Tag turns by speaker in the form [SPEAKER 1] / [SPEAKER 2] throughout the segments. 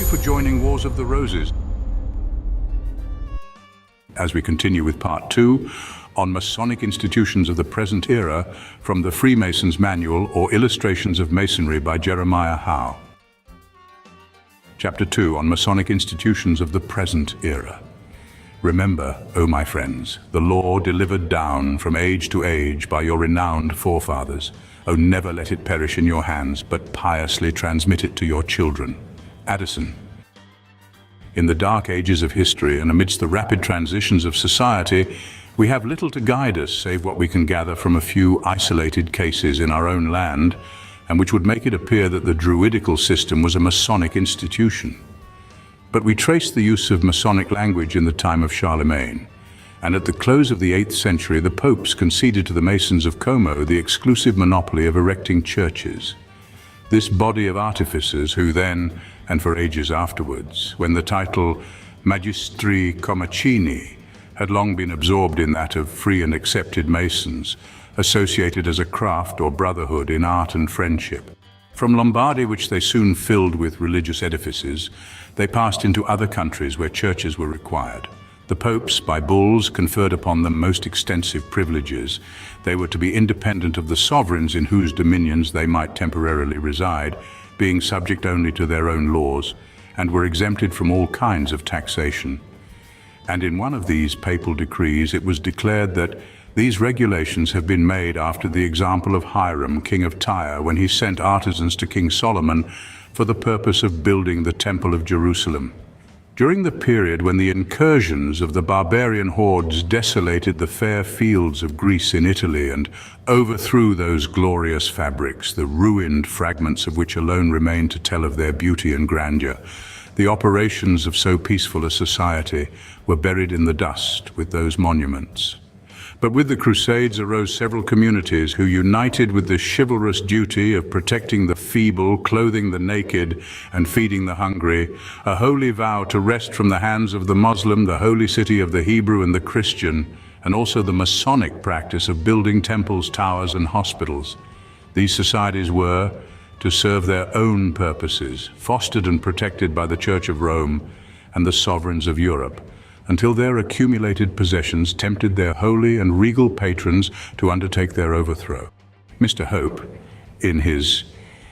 [SPEAKER 1] for joining Wars of the Roses as we continue with part 2 on Masonic institutions of the present era from the Freemason's Manual or Illustrations of Masonry by Jeremiah Howe. Chapter 2 on Masonic institutions of the present era. Remember, O my friends, the law delivered down from age to age by your renowned forefathers. O never let it perish in your hands, but piously transmit it to your children. Addison. In the dark ages of history and amidst the rapid transitions of society, we have little to guide us save what we can gather from a few isolated cases in our own land, and which would make it appear that the Druidical system was a Masonic institution. But we trace the use of Masonic language in the time of Charlemagne, and at the close of the 8th century the popes conceded to the Masons of Como the exclusive monopoly of erecting churches. This body of artificers who then, and for ages afterwards, when the title Magistri Comacini had long been absorbed in that of free and accepted Masons, associated as a craft or brotherhood in art and friendship. From Lombardy, which they soon filled with religious edifices, they passed into other countries where churches were required. The popes, by bulls, conferred upon them most extensive privileges. They were to be independent of the sovereigns in whose dominions they might temporarily reside, being subject only to their own laws, and were exempted from all kinds of taxation. And in one of these papal decrees it was declared that these regulations have been made after the example of Hiram, king of Tyre, when he sent artisans to King Solomon for the purpose of building the Temple of Jerusalem. During the period when the incursions of the barbarian hordes desolated the fair fields of Greece in Italy and overthrew those glorious fabrics, the ruined fragments of which alone remain to tell of their beauty and grandeur, the operations of so peaceful a society were buried in the dust with those monuments. But with the Crusades arose several communities who, united with the chivalrous duty of protecting the feeble, clothing the naked, and feeding the hungry, a holy vow to wrest from the hands of the Muslim the holy city of the Hebrew and the Christian, and also the Masonic practice of building temples, towers, and hospitals. These societies were to serve their own purposes, fostered and protected by the Church of Rome and the sovereigns of Europe, until their accumulated possessions tempted their holy and regal patrons to undertake their overthrow. Mr. Hope, in his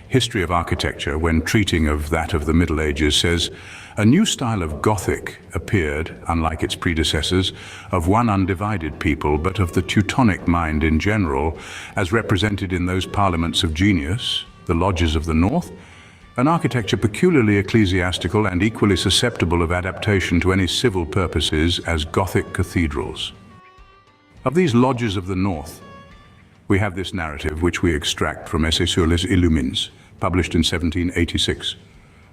[SPEAKER 1] History of Architecture, when treating of that of the Middle Ages, says, "A new style of Gothic appeared, unlike its predecessors, of one undivided people, but of the Teutonic mind in general, as represented in those parliaments of genius, the lodges of the north, an architecture peculiarly ecclesiastical and equally susceptible of adaptation to any civil purposes as Gothic cathedrals." Of these lodges of the north, we have this narrative which we extract from Essai sur les Illumines, published in 1786.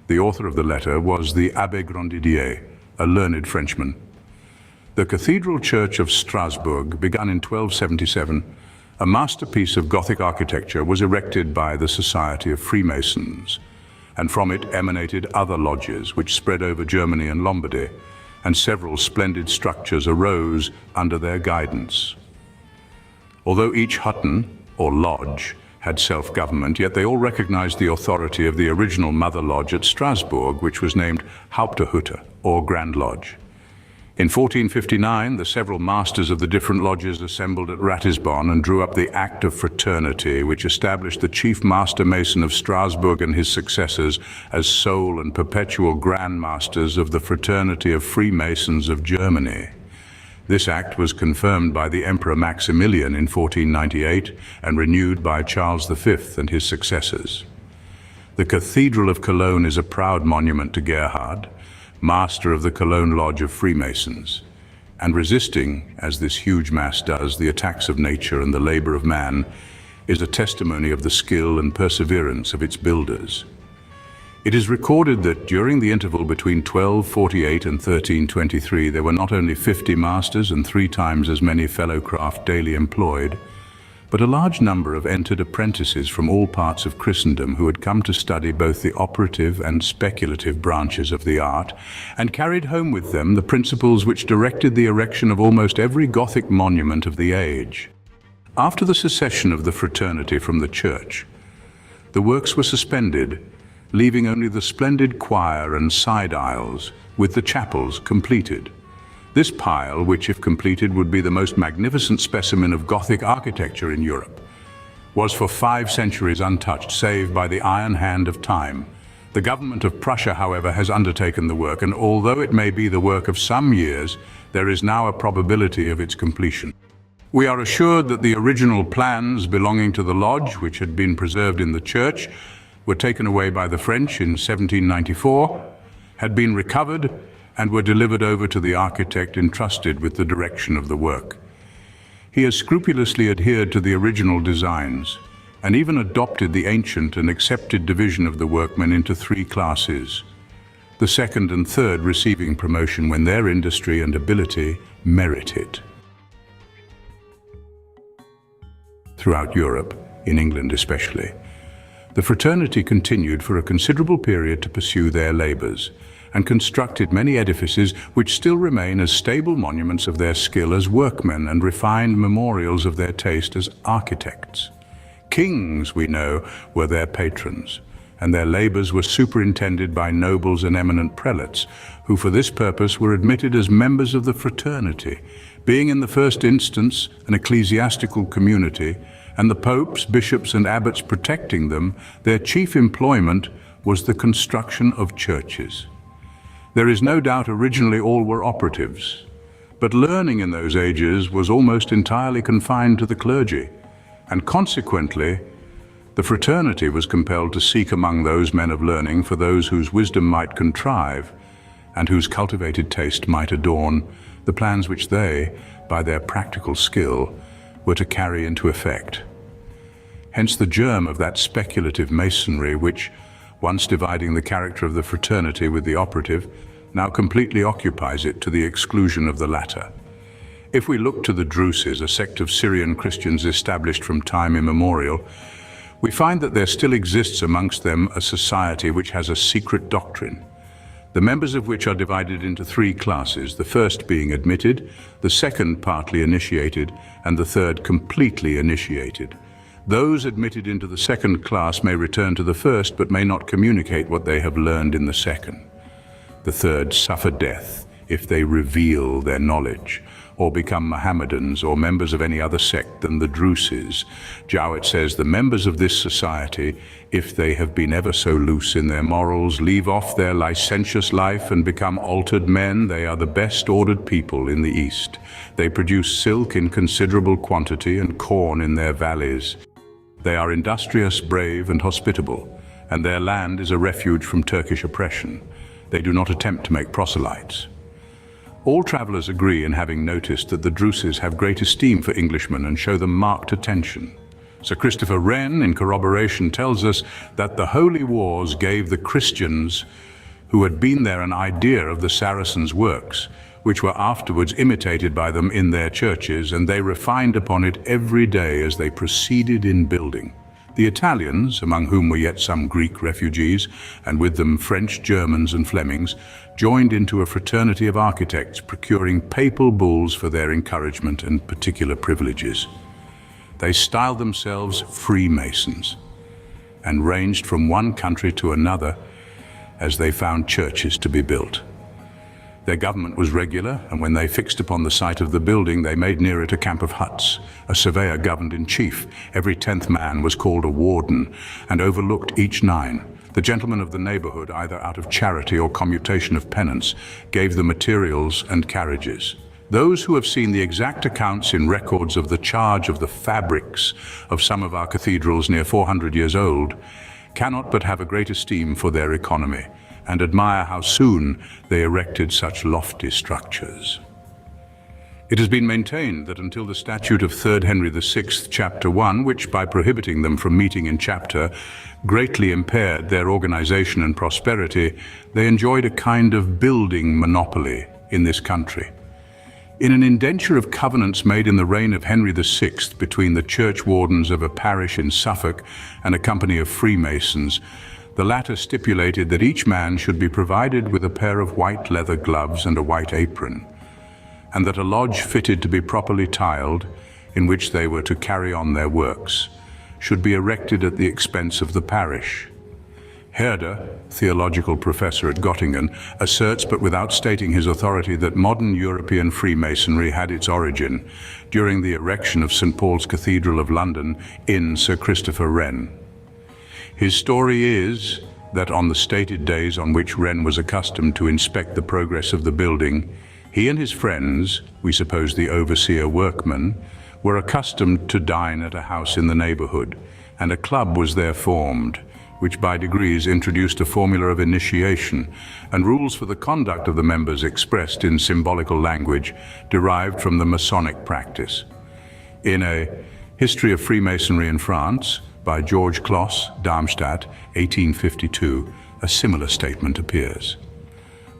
[SPEAKER 1] The author of the letter was the Abbé Grandidier, a learned Frenchman. The Cathedral Church of Strasbourg, begun in 1277, a masterpiece of Gothic architecture, was erected by the Society of Freemasons, and from it emanated other lodges which spread over Germany and Lombardy, and several splendid structures arose under their guidance. Although each Hutton, or lodge, had self-government, yet they all recognized the authority of the original Mother Lodge at Strasbourg, which was named Haupterhütte, or Grand Lodge. In 1459, the several masters of the different lodges assembled at Ratisbon and drew up the Act of Fraternity, which established the chief master mason of Strasbourg and his successors as sole and perpetual Grand Masters of the Fraternity of Freemasons of Germany. This act was confirmed by the Emperor Maximilian in 1498 and renewed by Charles V and his successors. The Cathedral of Cologne is a proud monument to Gerhard, master of the Cologne Lodge of Freemasons, and resisting, as this huge mass does, the attacks of nature and the labor of man, is a testimony of the skill and perseverance of its builders. It is recorded that during the interval between 1248 and 1323 there were not only 50 masters and 3 times as many fellow craft daily employed, but a large number of entered apprentices from all parts of Christendom who had come to study both the operative and speculative branches of the art, and carried home with them the principles which directed the erection of almost every Gothic monument of the age. After the secession of the fraternity from the Church, the works were suspended, leaving only the splendid choir and side aisles, with the chapels completed. This pile, which if completed would be the most magnificent specimen of Gothic architecture in Europe, was for 5 centuries untouched, save by the iron hand of time. The government of Prussia, however, has undertaken the work, and although it may be the work of some years, there is now a probability of its completion. We are assured that the original plans belonging to the lodge, which had been preserved in the church, were taken away by the French in 1794, had been recovered, and were delivered over to the architect entrusted with the direction of the work. He has scrupulously adhered to the original designs, and even adopted the ancient and accepted division of the workmen into 3 classes, the second and third receiving promotion when their industry and ability merit it. Throughout Europe, in England especially, the fraternity continued for a considerable period to pursue their labors, and constructed many edifices which still remain as stable monuments of their skill as workmen and refined memorials of their taste as architects. Kings, we know, were their patrons, and their labors were superintended by nobles and eminent prelates, who for this purpose were admitted as members of the fraternity, being in the first instance an ecclesiastical community, and the popes, bishops, and abbots protecting them. Their chief employment was the construction of churches. There is no doubt originally all were operatives, but learning in those ages was almost entirely confined to the clergy, and consequently, the fraternity was compelled to seek among those men of learning for those whose wisdom might contrive, and whose cultivated taste might adorn, the plans which they, by their practical skill, were to carry into effect. Hence the germ of that speculative masonry which, once dividing the character of the fraternity with the operative, now completely occupies it to the exclusion of the latter. If we look to the Druses, a sect of Syrian Christians established from time immemorial, we find that there still exists amongst them a society which has a secret doctrine, the members of which are divided into 3 classes, the first being admitted, the second partly initiated, and the third completely initiated. Those admitted into the second class may return to the first, but may not communicate what they have learned in the second. The third suffer death if they reveal their knowledge, or become Mohammedans or members of any other sect than the Druses. Jowett says the members of this society, if they have been ever so loose in their morals, leave off their licentious life and become altered men, they are the best ordered people in the East. They produce silk in considerable quantity and corn in their valleys. They are industrious, brave, and hospitable, and their land is a refuge from Turkish oppression. They do not attempt to make proselytes. All travelers agree in having noticed that the Druses have great esteem for Englishmen and show them marked attention. Sir Christopher Wren, in corroboration, tells us that the holy wars gave the Christians who had been there an idea of the Saracens' works, which were afterwards imitated by them in their churches, and they refined upon it every day as they proceeded in building. The Italians, among whom were yet some Greek refugees, and with them French, Germans, and Flemings, joined into a fraternity of architects, procuring papal bulls for their encouragement and particular privileges. They styled themselves Freemasons, and ranged from one country to another as they found churches to be built. Their government was regular, and when they fixed upon the site of the building, they made near it a camp of huts. A surveyor governed in chief. Every 10th man was called a warden, and overlooked each 9. The gentlemen of the neighborhood, either out of charity or commutation of penance, gave the materials and carriages. Those who have seen the exact accounts in records of the charge of the fabrics of some of our cathedrals near 400 years old cannot but have a great esteem for their economy, and admire how soon they erected such lofty structures. It has been maintained that until the statute of 3rd Henry VI, Chapter 1, which by prohibiting them from meeting in chapter, greatly impaired their organization and prosperity, they enjoyed a kind of building monopoly in this country. In an indenture of covenants made in the reign of Henry VI between the church wardens of a parish in Suffolk and a company of Freemasons, the latter stipulated that each man should be provided with a pair of white leather gloves and a white apron, and that a lodge fitted to be properly tiled, in which they were to carry on their works, should be erected at the expense of the parish. Herder, theological professor at Göttingen, asserts, but without stating his authority, that modern European Freemasonry had its origin during the erection of St. Paul's Cathedral of London in Sir Christopher Wren. His story is that on the stated days on which Wren was accustomed to inspect the progress of the building, he and his friends, we suppose the overseer workmen, were accustomed to dine at a house in the neighborhood, and a club was there formed, which by degrees introduced a formula of initiation and rules for the conduct of the members expressed in symbolical language derived from the Masonic practice. In a History of Freemasonry in France by George Kloss, Darmstadt, 1852, a similar statement appears.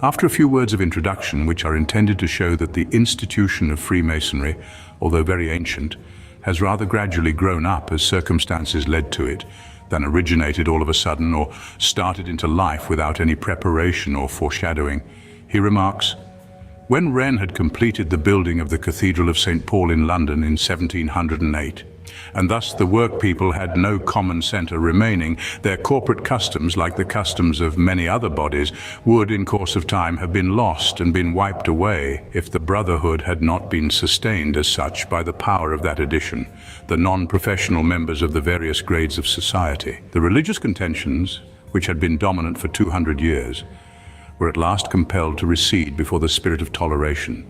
[SPEAKER 1] After a few words of introduction, which are intended to show that the institution of Freemasonry, although very ancient, has rather gradually grown up as circumstances led to it, than originated all of a sudden or started into life without any preparation or foreshadowing, he remarks, "When Wren had completed the building of the Cathedral of St. Paul in London in 1708, and thus the workpeople had no common centre remaining, their corporate customs, like the customs of many other bodies, would in course of time have been lost and been wiped away if the brotherhood had not been sustained as such by the power of that edition, the non-professional members of the various grades of society. The religious contentions, which had been dominant for 200 years, were at last compelled to recede before the spirit of toleration.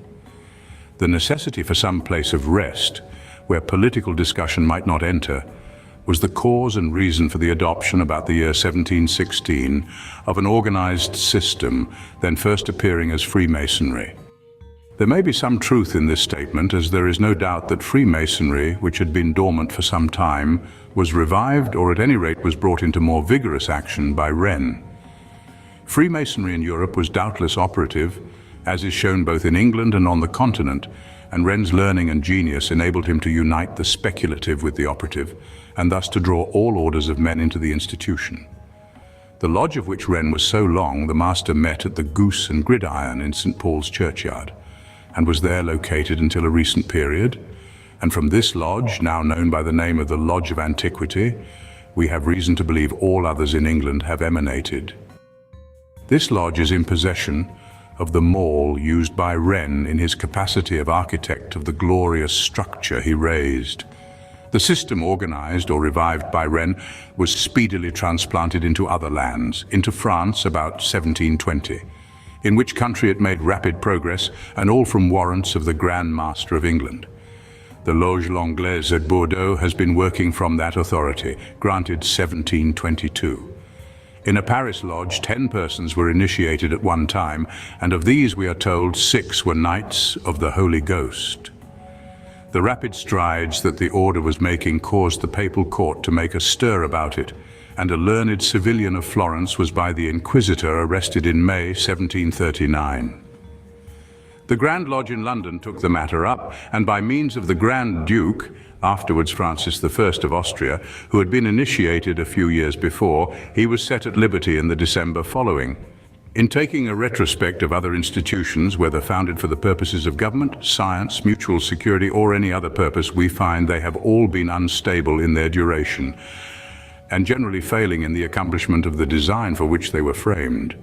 [SPEAKER 1] The necessity for some place of rest, where political discussion might not enter, was the cause and reason for the adoption about the year 1716 of an organized system then first appearing as Freemasonry. There may be some truth in this statement, as there is no doubt that Freemasonry, which had been dormant for some time, was revived, or at any rate was brought into more vigorous action by Wren. Freemasonry in Europe was doubtless operative, as is shown both in England and on the continent, and Wren's learning and genius enabled him to unite the speculative with the operative, and thus to draw all orders of men into the institution. The lodge of which Wren was so long, the master met at the Goose and Gridiron in St. Paul's churchyard, and was there located until a recent period, and from this lodge, now known by the name of the Lodge of Antiquity, we have reason to believe all others in England have emanated. This lodge is in possession of the mall used by Wren in his capacity of architect of the glorious structure he raised. The system organized or revived by Wren was speedily transplanted into other lands, into France about 1720, in which country it made rapid progress, and all from warrants of the Grand Master of England. The Loge L'Anglaise at Bordeaux has been working from that authority, granted 1722. In a Paris lodge, 10 persons were initiated at one time, and of these, we are told, 6 were Knights of the Holy Ghost. The rapid strides that the order was making caused the papal court to make a stir about it, and a learned civilian of Florence was by the Inquisitor arrested in May 1739. The Grand Lodge in London took the matter up, and by means of the Grand Duke, afterwards Francis I of Austria, who had been initiated a few years before, he was set at liberty in the December following. In taking a retrospect of other institutions, whether founded for the purposes of government, science, mutual security, or any other purpose, we find they have all been unstable in their duration, and generally failing in the accomplishment of the design for which they were framed.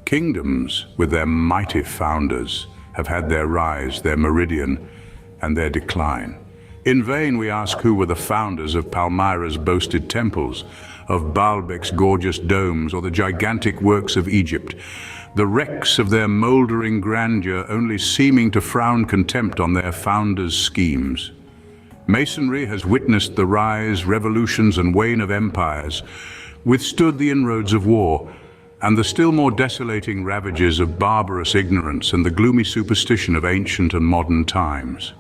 [SPEAKER 1] Kingdoms, with their mighty founders, have had their rise, their meridian, and their decline. In vain we ask who were the founders of Palmyra's boasted temples, of Baalbek's gorgeous domes, or the gigantic works of Egypt, the wrecks of their mouldering grandeur only seeming to frown contempt on their founders' schemes. Masonry has witnessed the rise, revolutions, and wane of empires, withstood the inroads of war, and the still more desolating ravages of barbarous ignorance and the gloomy superstition of ancient and modern times.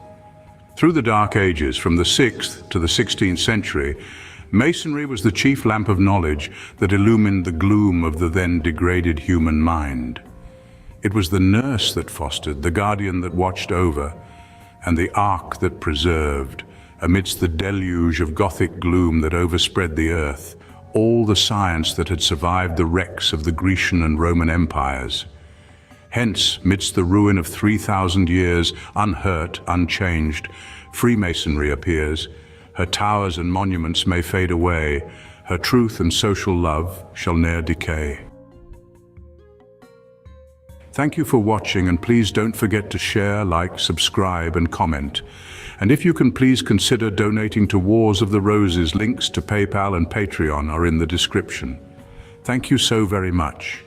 [SPEAKER 1] Through the Dark Ages, from the 6th to the 16th century, Masonry was the chief lamp of knowledge that illumined the gloom of the then degraded human mind. It was the nurse that fostered, the guardian that watched over, and the ark that preserved, amidst the deluge of Gothic gloom that overspread the earth, all the science that had survived the wrecks of the Grecian and Roman empires. Hence, midst the ruin of 3,000 years, unhurt, unchanged, Freemasonry appears. Her towers and monuments may fade away, Her truth and social love shall ne'er decay. Thank you for watching, and please don't forget to share, like, subscribe and comment. And if you can, please consider donating to Wars of the Roses. Links to PayPal and Patreon are in the description. Thank you so very much.